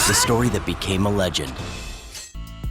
the story that became a legend.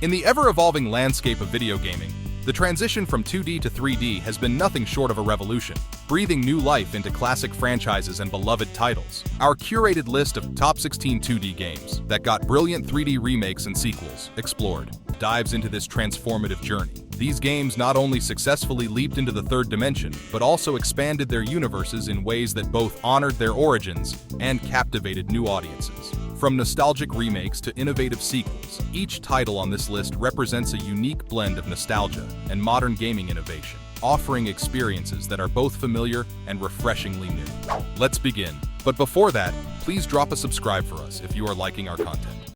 In the ever-evolving landscape of video gaming, the transition from 2D to 3D has been nothing short of a revolution, breathing new life into classic franchises and beloved titles. Our curated list of top 16 2D games that got brilliant 3D remakes and sequels explored dives into this transformative journey. These games not only successfully leaped into the third dimension, but also expanded their universes in ways that both honored their origins and captivated new audiences. From nostalgic remakes to innovative sequels, each title on this list represents a unique blend of nostalgia and modern gaming innovation, offering experiences that are both familiar and refreshingly new. Let's begin. But before that, please drop a subscribe for us if you are liking our content.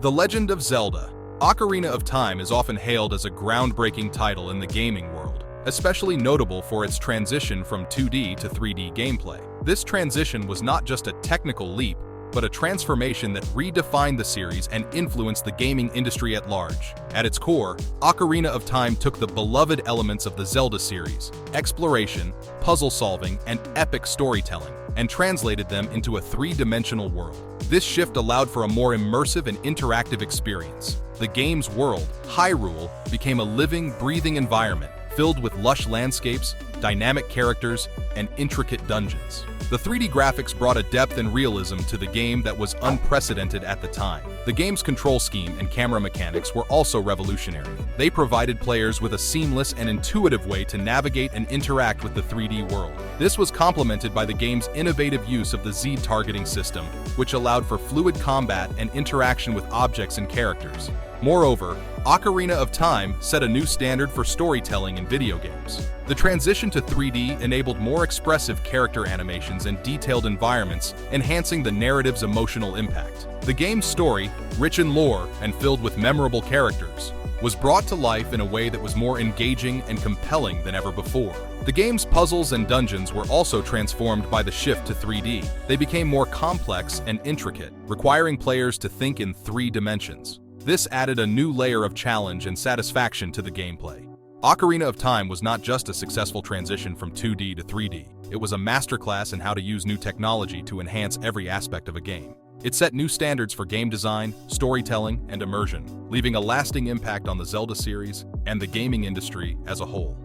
The Legend of Zelda. Ocarina of Time is often hailed as a groundbreaking title in the gaming world, especially notable for its transition from 2D to 3D gameplay. This transition was not just a technical leap, but a transformation that redefined the series and influenced the gaming industry at large. At its core, Ocarina of Time took the beloved elements of the Zelda series, exploration, puzzle solving, and epic storytelling, and translated them into a three-dimensional world. This shift allowed for a more immersive and interactive experience. The game's world, Hyrule, became a living, breathing environment filled with lush landscapes, dynamic characters, and intricate dungeons. The 3D graphics brought a depth and realism to the game that was unprecedented at the time. The game's control scheme and camera mechanics were also revolutionary. They provided players with a seamless and intuitive way to navigate and interact with the 3D world. This was complemented by the game's innovative use of the Z targeting system, which allowed for fluid combat and interaction with objects and characters. Moreover, Ocarina of Time set a new standard for storytelling in video games. The transition to 3D enabled more expressive character animations and detailed environments, enhancing the narrative's emotional impact. The game's story, rich in lore and filled with memorable characters, was brought to life in a way that was more engaging and compelling than ever before. The game's puzzles and dungeons were also transformed by the shift to 3D. They became more complex and intricate, requiring players to think in 3 dimensions. This added a new layer of challenge and satisfaction to the gameplay. Ocarina of Time was not just a successful transition from 2D to 3D. It was a masterclass in how to use new technology to enhance every aspect of a game. It set new standards for game design, storytelling, and immersion, leaving a lasting impact on the Zelda series and the gaming industry as a whole.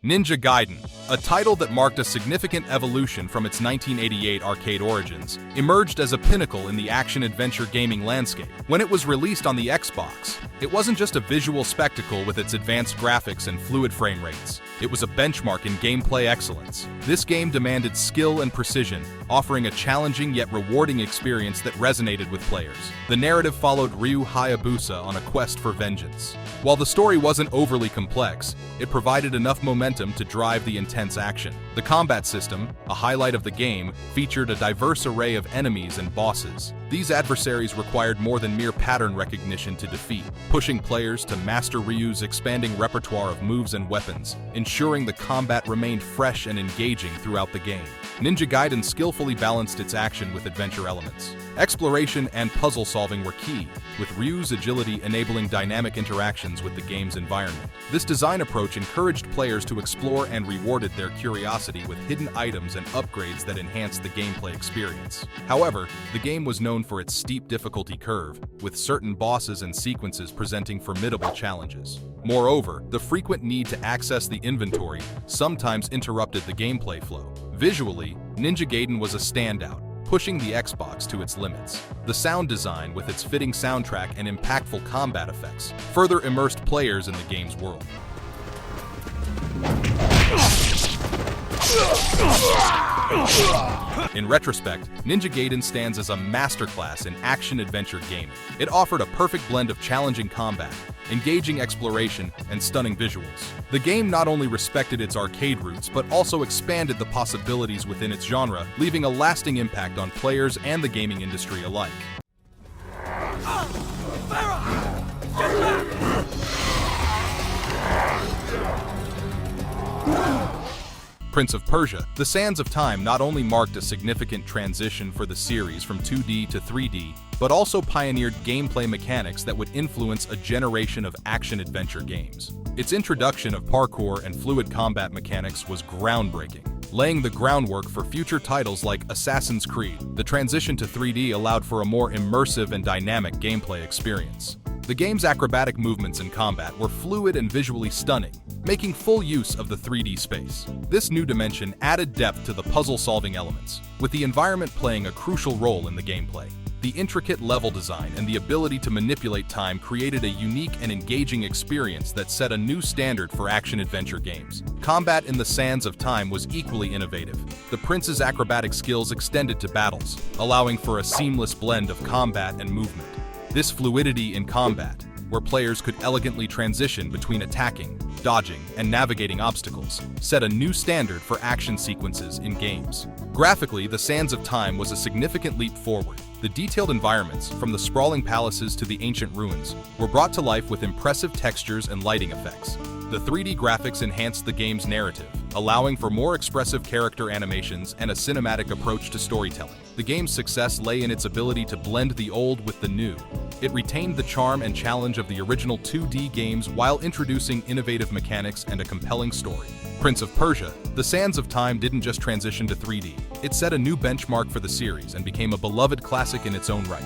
Ninja Gaiden, a title that marked a significant evolution from its 1988 arcade origins, emerged as a pinnacle in the action-adventure gaming landscape. When it was released on the Xbox, it wasn't just a visual spectacle with its advanced graphics and fluid frame rates. It was a benchmark in gameplay excellence. This game demanded skill and precision, offering a challenging yet rewarding experience that resonated with players. The narrative followed Ryu Hayabusa on a quest for vengeance. While the story wasn't overly complex, it provided enough momentum to drive the intense action. The combat system, a highlight of the game, featured a diverse array of enemies and bosses. These adversaries required more than mere pattern recognition to defeat, pushing players to master Ryu's expanding repertoire of moves and weapons, ensuring the combat remained fresh and engaging throughout the game. Ninja Gaiden skillfully balanced its action with adventure elements. Exploration and puzzle solving were key, with Ryu's agility enabling dynamic interactions with the game's environment. This design approach encouraged players to explore and rewarded their curiosity with hidden items and upgrades that enhanced the gameplay experience. However, the game was known for its steep difficulty curve, with certain bosses and sequences presenting formidable challenges. Moreover, the frequent need to access the inventory sometimes interrupted the gameplay flow. Visually, Ninja Gaiden was a standout, pushing the Xbox to its limits. The sound design, with its fitting soundtrack and impactful combat effects, further immersed players in the game's world. In retrospect, Ninja Gaiden stands as a masterclass in action-adventure gaming. It offered a perfect blend of challenging combat, engaging exploration, and stunning visuals. The game not only respected its arcade roots, but also expanded the possibilities within its genre, leaving a lasting impact on players and the gaming industry alike. Prince of Persia, The Sands of Time not only marked a significant transition for the series from 2D to 3D, but also pioneered gameplay mechanics that would influence a generation of action-adventure games. Its introduction of parkour and fluid combat mechanics was groundbreaking, laying the groundwork for future titles like Assassin's Creed. The transition to 3D allowed for a more immersive and dynamic gameplay experience. The game's acrobatic movements in combat were fluid and visually stunning, making full use of the 3D space. This new dimension added depth to the puzzle-solving elements, with the environment playing a crucial role in the gameplay. The intricate level design and the ability to manipulate time created a unique and engaging experience that set a new standard for action-adventure games. Combat in the Sands of Time was equally innovative. The prince's acrobatic skills extended to battles, allowing for a seamless blend of combat and movement. This fluidity in combat, where players could elegantly transition between attacking, dodging, and navigating obstacles, set a new standard for action sequences in games. Graphically, The Sands of Time was a significant leap forward. The detailed environments, from the sprawling palaces to the ancient ruins, were brought to life with impressive textures and lighting effects. The 3D graphics enhanced the game's narrative, allowing for more expressive character animations and a cinematic approach to storytelling. The game's success lay in its ability to blend the old with the new. It retained the charm and challenge of the original 2D games while introducing innovative mechanics and a compelling story. Prince of Persia, The Sands of Time didn't just transition to 3D. It set a new benchmark for the series and became a beloved classic in its own right.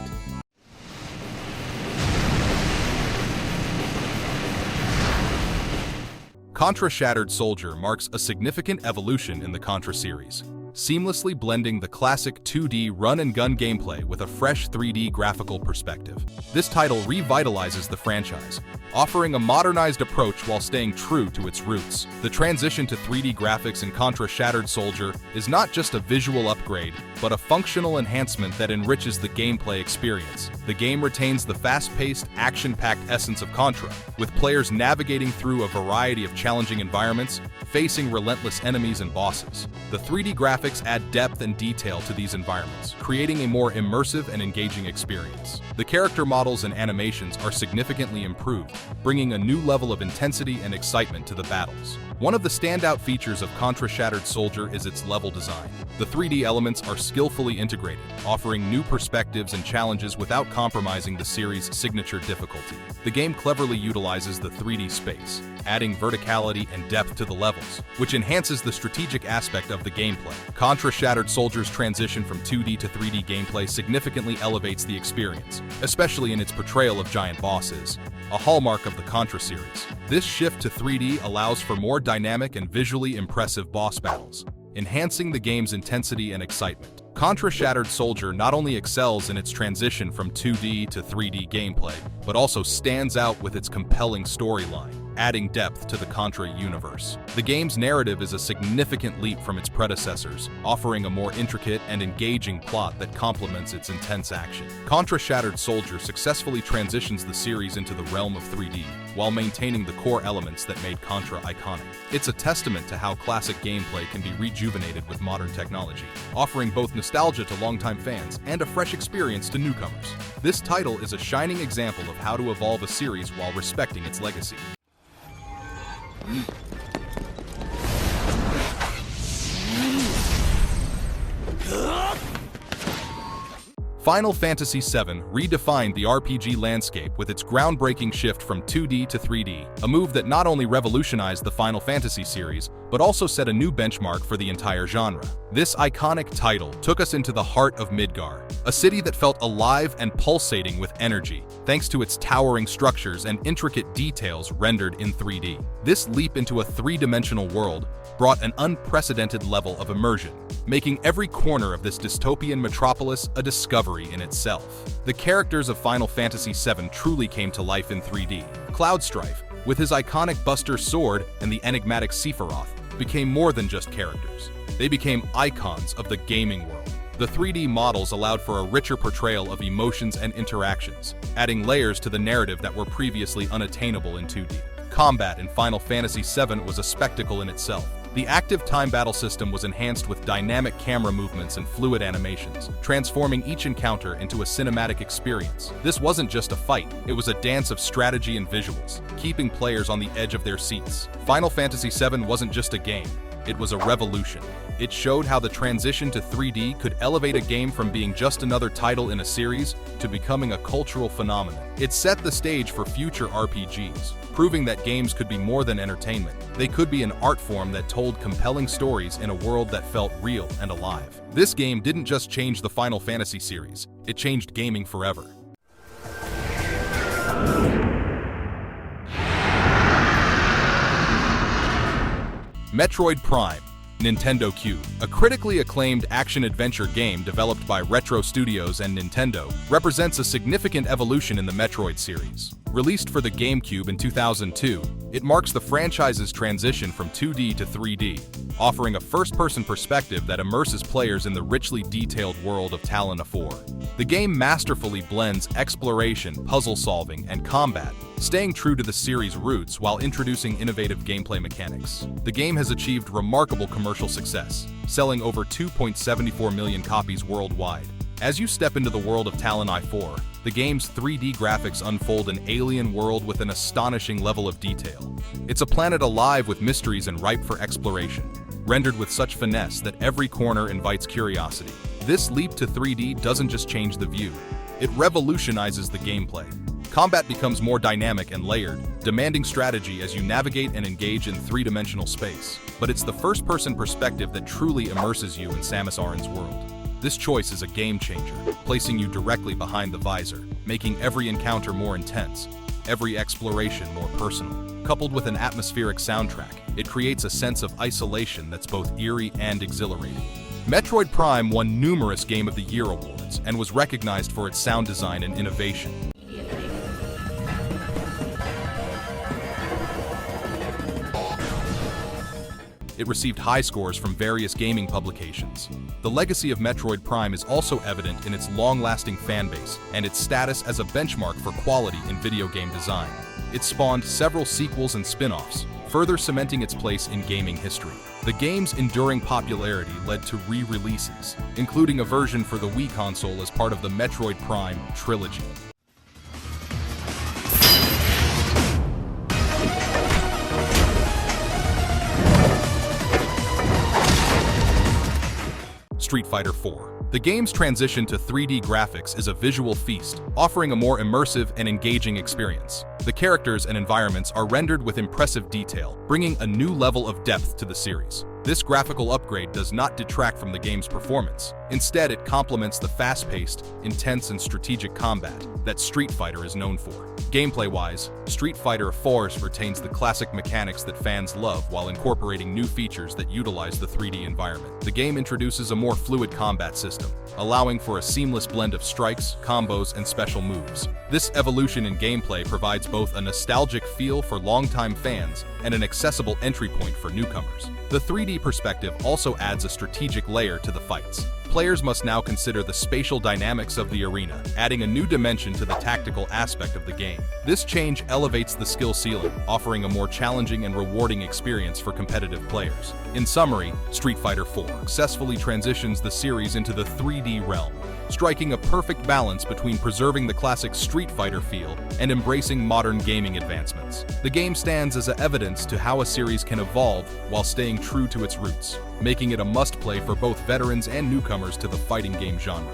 Contra Shattered Soldier marks a significant evolution in the Contra series, seamlessly blending the classic 2D run-and-gun gameplay with a fresh 3D graphical perspective. This title revitalizes the franchise, offering a modernized approach while staying true to its roots. The transition to 3D graphics in Contra Shattered Soldier is not just a visual upgrade, but a functional enhancement that enriches the gameplay experience. The game retains the fast-paced, action-packed essence of Contra, with players navigating through a variety of challenging environments, facing relentless enemies and bosses. The 3D graphics add depth and detail to these environments, creating a more immersive and engaging experience. The character models and animations are significantly improved, bringing a new level of intensity and excitement to the battles. One of the standout features of Contra Shattered Soldier is its level design. The 3D elements are skillfully integrated, offering new perspectives and challenges without compromising the series' signature difficulty. The game cleverly utilizes the 3D space, adding verticality and depth to the levels, which enhances the strategic aspect of the gameplay. Contra Shattered Soldier's transition from 2D to 3D gameplay significantly elevates the experience, especially in its portrayal of giant bosses, a hallmark of the Contra series. This shift to 3D allows for more dynamic and visually impressive boss battles, enhancing the game's intensity and excitement. Contra Shattered Soldier not only excels in its transition from 2D to 3D gameplay, but also stands out with its compelling storyline, adding depth to the Contra universe. The game's narrative is a significant leap from its predecessors, offering a more intricate and engaging plot that complements its intense action. Contra Shattered Soldier successfully transitions the series into the realm of 3D, while maintaining the core elements that made Contra iconic. It's a testament to how classic gameplay can be rejuvenated with modern technology, offering both nostalgia to longtime fans and a fresh experience to newcomers. This title is a shining example of how to evolve a series while respecting its legacy. Final Fantasy VII redefined the RPG landscape with its groundbreaking shift from 2D to 3D, a move that not only revolutionized the Final Fantasy series, but also set a new benchmark for the entire genre. This iconic title took us into the heart of Midgar, a city that felt alive and pulsating with energy, thanks to its towering structures and intricate details rendered in 3D. This leap into a three-dimensional world brought an unprecedented level of immersion, making every corner of this dystopian metropolis a discovery in itself. The characters of Final Fantasy VII truly came to life in 3D. Cloudstrife, with his iconic Buster sword and the enigmatic Sephiroth, became more than just characters. They became icons of the gaming world. The 3D models allowed for a richer portrayal of emotions and interactions, adding layers to the narrative that were previously unattainable in 2D. Combat in Final Fantasy VII was a spectacle in itself. The active time battle system was enhanced with dynamic camera movements and fluid animations, transforming each encounter into a cinematic experience. This wasn't just a fight, it was a dance of strategy and visuals, keeping players on the edge of their seats. Final Fantasy VII wasn't just a game, it was a revolution. It showed how the transition to 3D could elevate a game from being just another title in a series to becoming a cultural phenomenon. It set the stage for future RPGs, proving that games could be more than entertainment. They could be an art form that told compelling stories in a world that felt real and alive. This game didn't just change the Final Fantasy series, it changed gaming forever. Metroid Prime, Nintendo Cube, a critically acclaimed action-adventure game developed by Retro Studios and Nintendo, represents a significant evolution in the Metroid series. Released for the GameCube in 2002, it marks the franchise's transition from 2D to 3D, offering a first-person perspective that immerses players in the richly detailed world of Talon 4. The game masterfully blends exploration, puzzle-solving, and combat, staying true to the series' roots while introducing innovative gameplay mechanics. The game has achieved remarkable commercial success, selling over 2.74 million copies worldwide. As you step into the world of Talon 4, the game's 3D graphics unfold an alien world with an astonishing level of detail. It's a planet alive with mysteries and ripe for exploration, rendered with such finesse that every corner invites curiosity. This leap to 3D doesn't just change the view, it revolutionizes the gameplay. Combat becomes more dynamic and layered, demanding strategy as you navigate and engage in three-dimensional space. But it's the first-person perspective that truly immerses you in Samus Aran's world. This choice is a game-changer, placing you directly behind the visor, making every encounter more intense, every exploration more personal. Coupled with an atmospheric soundtrack, it creates a sense of isolation that's both eerie and exhilarating. Metroid Prime won numerous Game of the Year awards and was recognized for its sound design and innovation. It received high scores from various gaming publications. The legacy of Metroid Prime is also evident in its long-lasting fanbase and its status as a benchmark for quality in video game design. It spawned several sequels and spin-offs, further cementing its place in gaming history. The game's enduring popularity led to re-releases, including a version for the Wii console as part of the Metroid Prime trilogy. Street Fighter 4. The game's transition to 3D graphics is a visual feast, offering a more immersive and engaging experience. The characters and environments are rendered with impressive detail, bringing a new level of depth to the series. This graphical upgrade does not detract from the game's performance. Instead, it complements the fast-paced, intense, and strategic combat that Street Fighter is known for. Gameplay-wise, Street Fighter 4 retains the classic mechanics that fans love while incorporating new features that utilize the 3D environment. The game introduces a more fluid combat system, allowing for a seamless blend of strikes, combos, and special moves. This evolution in gameplay provides both a nostalgic feel for longtime fans and an accessible entry point for newcomers. The 3D perspective also adds a strategic layer to the fights. Players must now consider the spatial dynamics of the arena, adding a new dimension to the tactical aspect of the game. This change elevates the skill ceiling, offering a more challenging and rewarding experience for competitive players. In summary, Street Fighter 4 successfully transitions the series into the 3D realm, striking a perfect balance between preserving the classic Street Fighter feel and embracing modern gaming advancements. The game stands as evidence to how a series can evolve while staying true to its roots, making it a must-play for both veterans and newcomers to the fighting game genre.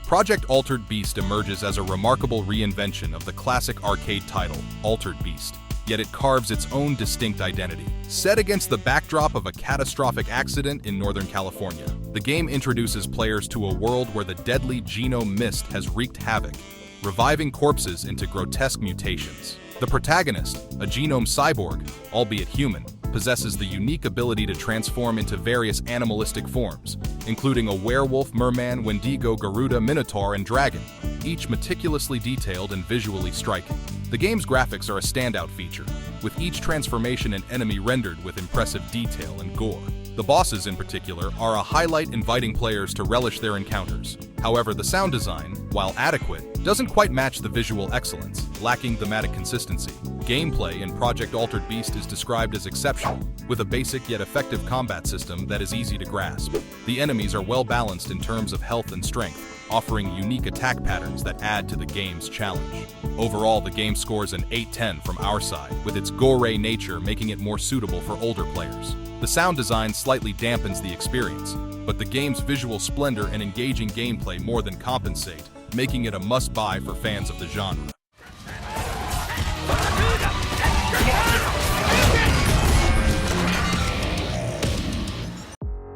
Project Altered Beast emerges as a remarkable reinvention of the classic arcade title, Altered Beast, yet it carves its own distinct identity. Set against the backdrop of a catastrophic accident in Northern California, the game introduces players to a world where the deadly genome mist has wreaked havoc, reviving corpses into grotesque mutations. The protagonist, a genome cyborg, albeit human, possesses the unique ability to transform into various animalistic forms, including a werewolf, merman, wendigo, garuda, minotaur, and dragon, each meticulously detailed and visually striking. The game's graphics are a standout feature, with each transformation and enemy rendered with impressive detail and gore. The bosses, in particular, are a highlight, inviting players to relish their encounters. However, the sound design, while adequate, doesn't quite match the visual excellence, lacking thematic consistency. Gameplay in Project Altered Beast is described as exceptional, with a basic yet effective combat system that is easy to grasp. The enemies are well balanced in terms of health and strength, offering unique attack patterns that add to the game's challenge. Overall, the game scores an 8/10 from our side, with its gore nature making it more suitable for older players. The sound design slightly dampens the experience, but the game's visual splendor and engaging gameplay more than compensate, making it a must-buy for fans of the genre.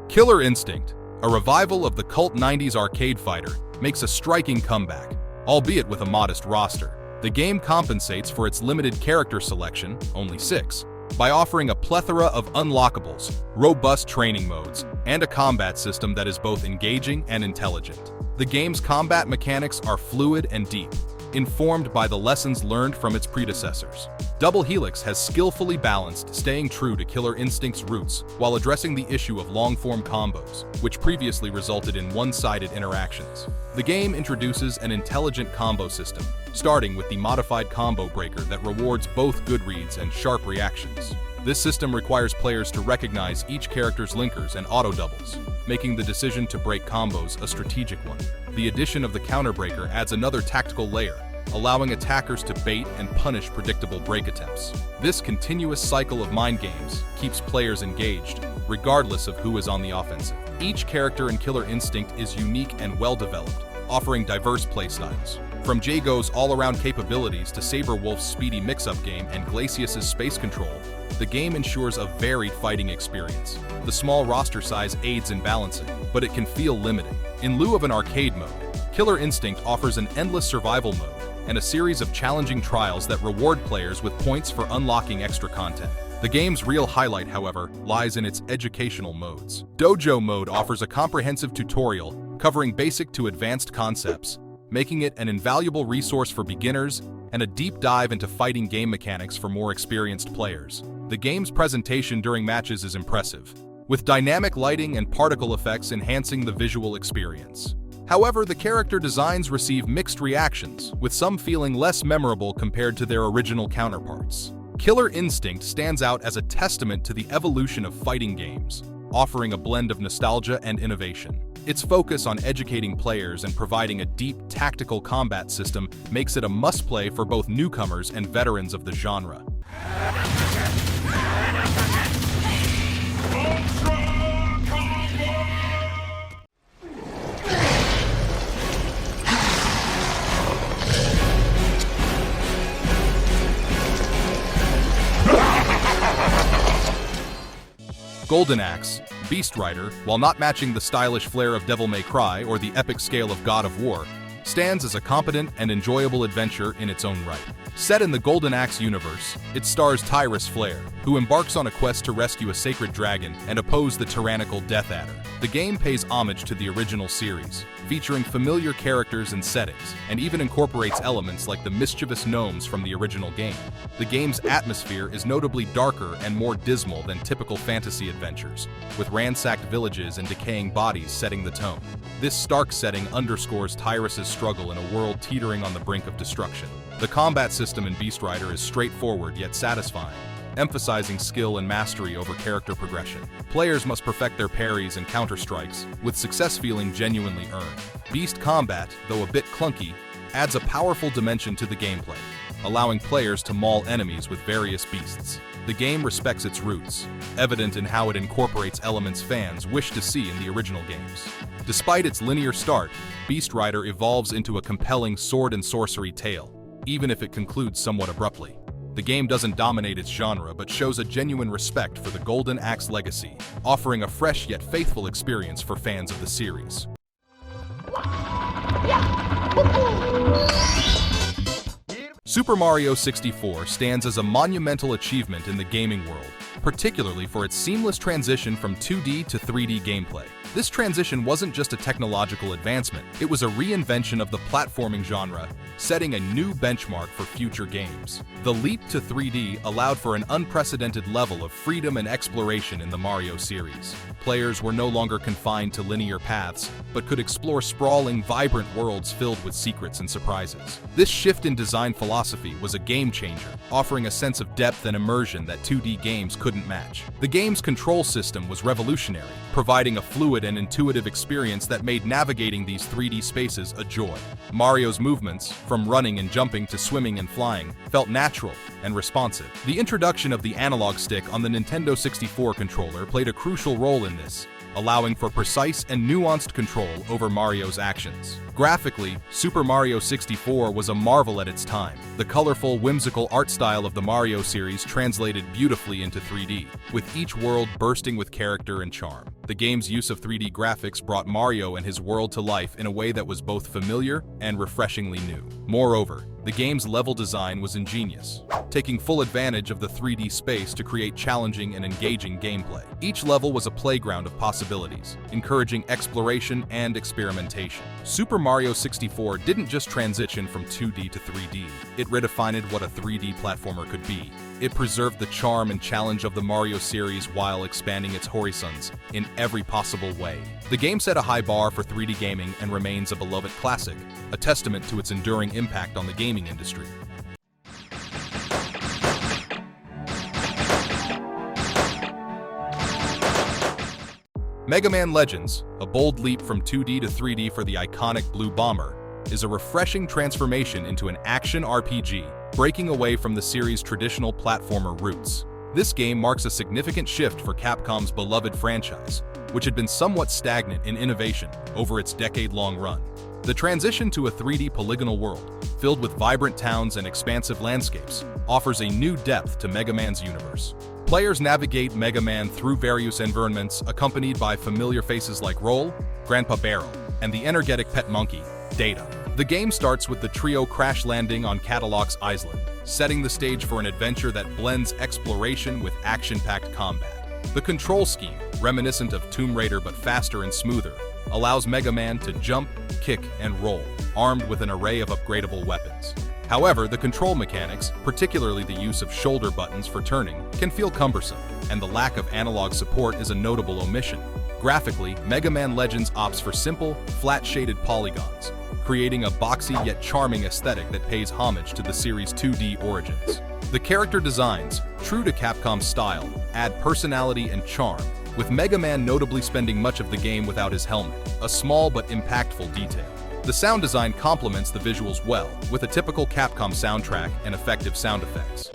Killer Instinct, a revival of the cult 90s arcade fighter, makes a striking comeback, albeit with a modest roster. The game compensates for its limited character selection, only 6, by offering a plethora of unlockables, robust training modes, and a combat system that is both engaging and intelligent. The game's combat mechanics are fluid and deep, informed by the lessons learned from its predecessors. Double Helix has skillfully balanced staying true to Killer Instinct's roots while addressing the issue of long-form combos, which previously resulted in one-sided interactions. The game introduces an intelligent combo system, starting with the modified combo breaker that rewards both good reads and sharp reactions. This system requires players to recognize each character's linkers and auto-doubles, making the decision to break combos a strategic one. The addition of the counter breaker adds another tactical layer, allowing attackers to bait and punish predictable break attempts. This continuous cycle of mind games keeps players engaged, regardless of who is on the offensive. Each character in Killer Instinct is unique and well-developed, offering diverse playstyles. From Jago's all-around capabilities to Saberwolf's speedy mix-up game and Glacius's space control, the game ensures a varied fighting experience. The small roster size aids in balancing, but it can feel limiting. In lieu of an arcade mode, Killer Instinct offers an endless survival mode and a series of challenging trials that reward players with points for unlocking extra content. The game's real highlight, however, lies in its educational modes. Dojo Mode offers a comprehensive tutorial covering basic to advanced concepts, making it an invaluable resource for beginners and a deep dive into fighting game mechanics for more experienced players. The game's presentation during matches is impressive, with dynamic lighting and particle effects enhancing the visual experience. However, the character designs receive mixed reactions, with some feeling less memorable compared to their original counterparts. Killer Instinct stands out as a testament to the evolution of fighting games, offering a blend of nostalgia and innovation. Its focus on educating players and providing a deep tactical combat system makes it a must-play for both newcomers and veterans of the genre. Golden Axe, Beast Rider, while not matching the stylish flair of Devil May Cry or the epic scale of God of War, stands as a competent and enjoyable adventure in its own right. Set in the Golden Axe universe, it stars Tyrus Flare, who embarks on a quest to rescue a sacred dragon and oppose the tyrannical Death Adder. The game pays homage to the original series, featuring familiar characters and settings, and even incorporates elements like the mischievous gnomes from the original game. The game's atmosphere is notably darker and more dismal than typical fantasy adventures, with ransacked villages and decaying bodies setting the tone. This stark setting underscores Tyrus's struggle in a world teetering on the brink of destruction. The combat system in Beast Rider is straightforward yet satisfying, emphasizing skill and mastery over character progression. Players must perfect their parries and counter-strikes, with success feeling genuinely earned. Beast combat, though a bit clunky, adds a powerful dimension to the gameplay, allowing players to maul enemies with various beasts. The game respects its roots, evident in how it incorporates elements fans wish to see in the original games. Despite its linear start, Beast Rider evolves into a compelling sword and sorcery tale, even if it concludes somewhat abruptly. The game doesn't dominate its genre but shows a genuine respect for the Golden Axe legacy, offering a fresh yet faithful experience for fans of the series. Super Mario 64 stands as a monumental achievement in the gaming world, particularly for its seamless transition from 2D to 3D gameplay. This transition wasn't just a technological advancement, it was a reinvention of the platforming genre, setting a new benchmark for future games. The leap to 3D allowed for an unprecedented level of freedom and exploration in the Mario series. Players were no longer confined to linear paths, but could explore sprawling, vibrant worlds filled with secrets and surprises. This shift in design philosophy was a game changer, offering a sense of depth and immersion that 2D games couldn't match. The game's control system was revolutionary, providing a fluid fluid and intuitive experience that made navigating these 3D spaces a joy. Mario's movements, from running and jumping to swimming and flying, felt natural and responsive. The introduction of the analog stick on the Nintendo 64 controller played a crucial role in this, allowing for precise and nuanced control over Mario's actions. Graphically, Super Mario 64 was a marvel at its time. The colorful, whimsical art style of the Mario series translated beautifully into 3D, with each world bursting with character and charm. The game's use of 3D graphics brought Mario and his world to life in a way that was both familiar and refreshingly new. Moreover, the game's level design was ingenious, taking full advantage of the 3D space to create challenging and engaging gameplay. Each level was a playground of possibilities, encouraging exploration and experimentation. Super Mario 64 didn't just transition from 2D to 3D, it redefined what a 3D platformer could be. It preserved the charm and challenge of the Mario series while expanding its horizons in every possible way. The game set a high bar for 3D gaming and remains a beloved classic, a testament to its enduring impact on the gaming industry. Mega Man Legends, a bold leap from 2D to 3D for the iconic Blue Bomber, is a refreshing transformation into an action RPG, breaking away from the series' traditional platformer roots. This game marks a significant shift for Capcom's beloved franchise, which had been somewhat stagnant in innovation over its decade-long run. The transition to a 3D polygonal world, filled with vibrant towns and expansive landscapes, offers a new depth to Mega Man's universe. Players navigate Mega Man through various environments accompanied by familiar faces like Roll, Grandpa Barrel, and the energetic pet monkey, Data. The game starts with the trio crash landing on Catalog's Island, setting the stage for an adventure that blends exploration with action-packed combat. The control scheme, reminiscent of Tomb Raider but faster and smoother, allows Mega Man to jump, kick, and roll, armed with an array of upgradable weapons. However, the control mechanics, particularly the use of shoulder buttons for turning, can feel cumbersome, and the lack of analog support is a notable omission. Graphically, Mega Man Legends opts for simple, flat-shaded polygons, creating a boxy yet charming aesthetic that pays homage to the series' 2D origins. The character designs, true to Capcom's style, add personality and charm, with Mega Man notably spending much of the game without his helmet, a small but impactful detail. The sound design complements the visuals well, with a typical Capcom soundtrack and effective sound effects.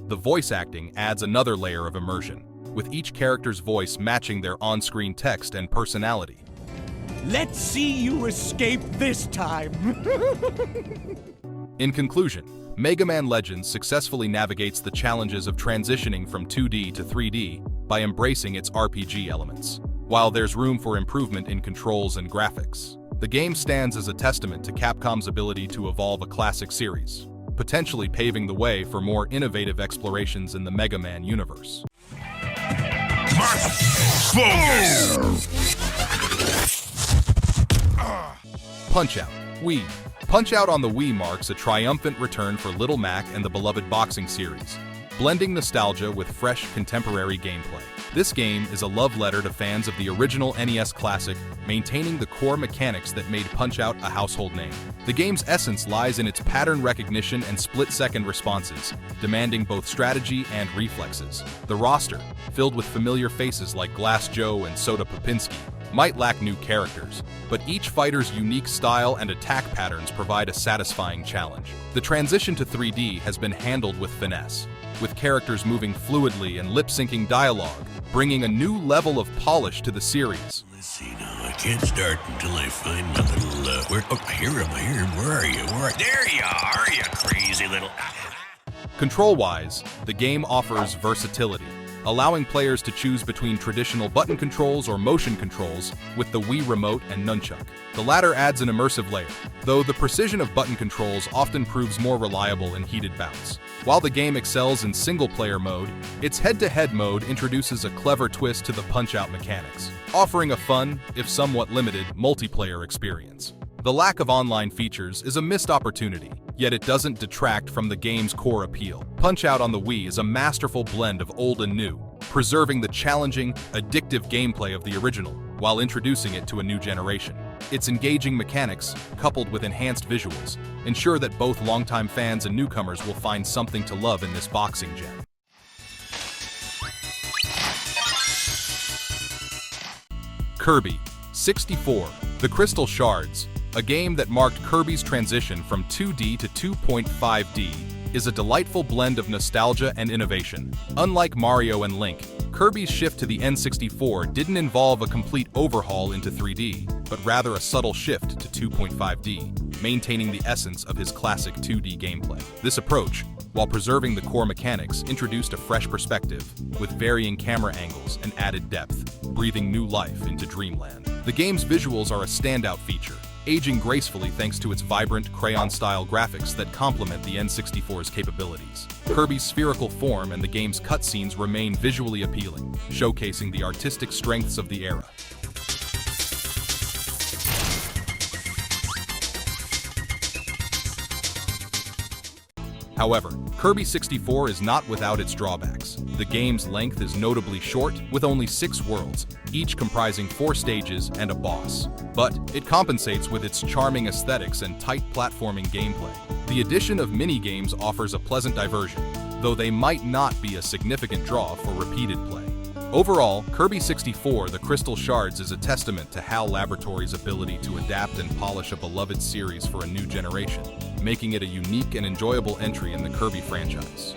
The voice acting adds another layer of immersion, with each character's voice matching their on-screen text and personality. Let's see you escape this time! In conclusion, Mega Man Legends successfully navigates the challenges of transitioning from 2D to 3D by embracing its RPG elements. While there's room for improvement in controls and graphics, the game stands as a testament to Capcom's ability to evolve a classic series, potentially paving the way for more innovative explorations in the Mega Man universe. Punch-Out! Wii. Punch-Out on the Wii marks a triumphant return for Little Mac and the beloved boxing series, blending nostalgia with fresh, contemporary gameplay. This game is a love letter to fans of the original NES classic, maintaining the core mechanics that made Punch-Out a household name. The game's essence lies in its pattern recognition and split-second responses, demanding both strategy and reflexes. The roster, filled with familiar faces like Glass Joe and Soda Popinski, might lack new characters, but each fighter's unique style and attack patterns provide a satisfying challenge. The transition to 3D has been handled with finesse, with characters moving fluidly and lip-syncing dialogue, bringing a new level of polish to the series. Let's see now, I can't start until I find my little, I hear him, where are you? There you are, you crazy little... Control-wise, the game offers versatility, allowing players to choose between traditional button controls or motion controls with the Wii Remote and Nunchuck. The latter adds an immersive layer, though the precision of button controls often proves more reliable in heated bouts. While the game excels in single-player mode, its head-to-head mode introduces a clever twist to the Punch-Out mechanics, offering a fun, if somewhat limited, multiplayer experience. The lack of online features is a missed opportunity, yet it doesn't detract from the game's core appeal. Punch-Out on the Wii is a masterful blend of old and new, preserving the challenging, addictive gameplay of the original, while introducing it to a new generation. Its engaging mechanics, coupled with enhanced visuals, ensure that both longtime fans and newcomers will find something to love in this boxing gem. Kirby 64, The Crystal Shards, a game that marked Kirby's transition from 2D to 2.5D, is a delightful blend of nostalgia and innovation. Unlike Mario and Link, Kirby's shift to the N64 didn't involve a complete overhaul into 3D, but rather a subtle shift to 2.5D, maintaining the essence of his classic 2D gameplay. This approach, while preserving the core mechanics, introduced a fresh perspective, with varying camera angles and added depth, breathing new life into Dreamland. The game's visuals are a standout feature, aging gracefully thanks to its vibrant, crayon-style graphics that complement the N64's capabilities. Kirby's spherical form and the game's cutscenes remain visually appealing, showcasing the artistic strengths of the era. However, Kirby 64 is not without its drawbacks. The game's length is notably short, with only 6 worlds, each comprising 4 stages and a boss. But it compensates with its charming aesthetics and tight platforming gameplay. The addition of mini-games offers a pleasant diversion, though they might not be a significant draw for repeated play. Overall, Kirby 64 The Crystal Shards is a testament to HAL Laboratories' ability to adapt and polish a beloved series for a new generation, making it a unique and enjoyable entry in the Kirby franchise.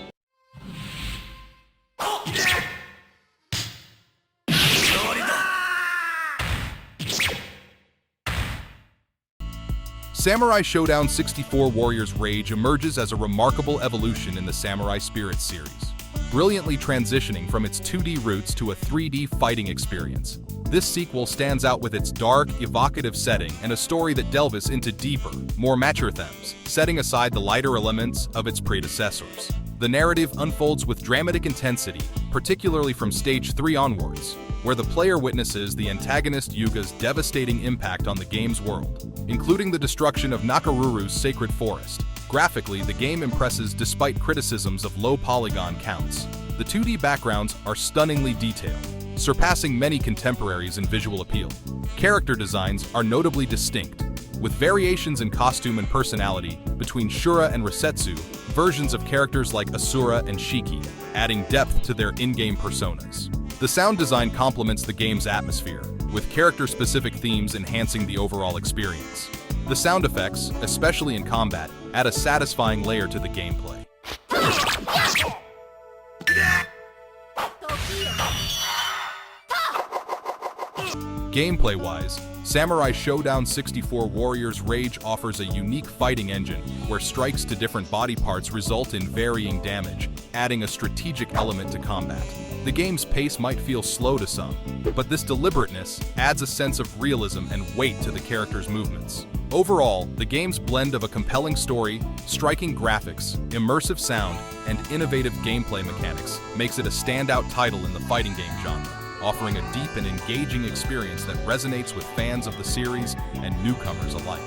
Samurai Showdown 64 Warriors Rage emerges as a remarkable evolution in the Samurai Spirits series, brilliantly transitioning from its 2D roots to a 3D fighting experience. This sequel stands out with its dark, evocative setting and a story that delves into deeper, more mature themes, setting aside the lighter elements of its predecessors. The narrative unfolds with dramatic intensity, particularly from Stage 3 onwards, where the player witnesses the antagonist Yuga's devastating impact on the game's world, including the destruction of Nakaruru's sacred forest. Graphically, the game impresses despite criticisms of low polygon counts. The 2D backgrounds are stunningly detailed, surpassing many contemporaries in visual appeal. Character designs are notably distinct, with variations in costume and personality between Shura and Resetsu, versions of characters like Asura and Shiki, adding depth to their in-game personas. The sound design complements the game's atmosphere, with character-specific themes enhancing the overall experience. The sound effects, especially in combat, add a satisfying layer to the gameplay. Gameplay-wise, Samurai Showdown 64 Warriors Rage offers a unique fighting engine where strikes to different body parts result in varying damage, adding a strategic element to combat. The game's pace might feel slow to some, but this deliberateness adds a sense of realism and weight to the character's movements. Overall, the game's blend of a compelling story, striking graphics, immersive sound, and innovative gameplay mechanics makes it a standout title in the fighting game genre, offering a deep and engaging experience that resonates with fans of the series and newcomers alike.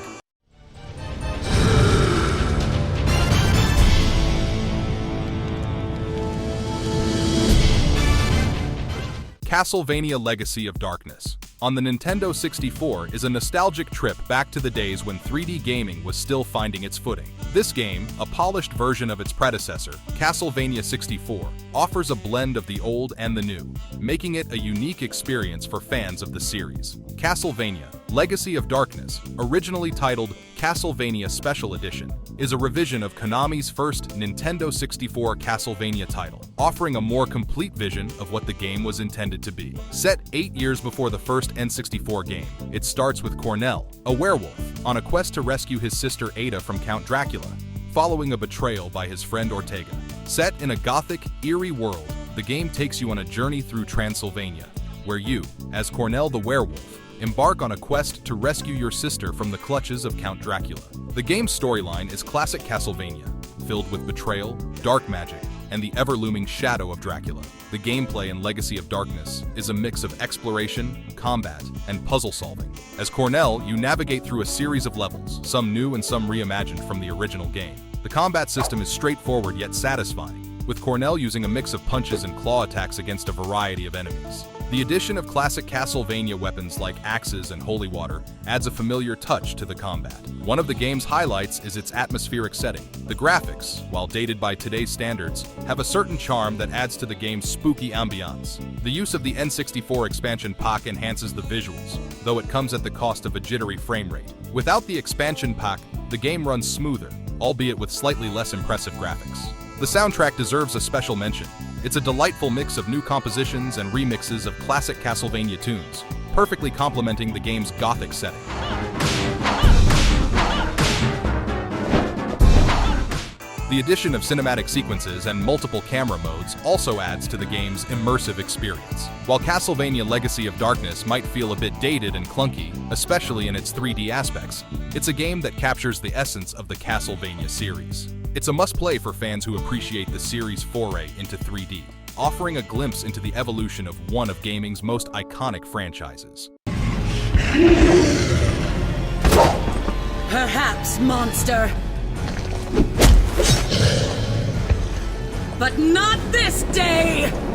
Castlevania Legacy of Darkness on the Nintendo 64 is a nostalgic trip back to the days when 3D gaming was still finding its footing. This game, a polished version of its predecessor, Castlevania 64, offers a blend of the old and the new, making it a unique experience for fans of the series. Castlevania Legacy of Darkness, originally titled Castlevania Special Edition, is a revision of Konami's first Nintendo 64 Castlevania title, offering a more complete vision of what the game was intended to be. Set 8 years before the first N64 game, it starts with Cornell, a werewolf, on a quest to rescue his sister Ada from Count Dracula, following a betrayal by his friend Ortega. Set in a gothic, eerie world, the game takes you on a journey through Transylvania, where you, as Cornell the werewolf, embark on a quest to rescue your sister from the clutches of Count Dracula. The game's storyline is classic Castlevania, filled with betrayal, dark magic, and the ever-looming shadow of Dracula. The gameplay in Legacy of Darkness is a mix of exploration, combat, and puzzle solving. As Cornell, you navigate through a series of levels, some new and some reimagined from the original game. The combat system is straightforward yet satisfying, with Cornell using a mix of punches and claw attacks against a variety of enemies. The addition of classic Castlevania weapons like axes and holy water adds a familiar touch to the combat. One of the game's highlights is its atmospheric setting. The graphics, while dated by today's standards, have a certain charm that adds to the game's spooky ambiance. The use of the N64 expansion pack enhances the visuals, though it comes at the cost of a jittery frame rate. Without the expansion pack, the game runs smoother, albeit with slightly less impressive graphics. The soundtrack deserves a special mention. It's a delightful mix of new compositions and remixes of classic Castlevania tunes, perfectly complementing the game's gothic setting. The addition of cinematic sequences and multiple camera modes also adds to the game's immersive experience. While Castlevania Legacy of Darkness might feel a bit dated and clunky, especially in its 3D aspects, it's a game that captures the essence of the Castlevania series. It's a must-play for fans who appreciate the series' foray into 3D, offering a glimpse into the evolution of one of gaming's most iconic franchises. Perhaps, monster. But not this day!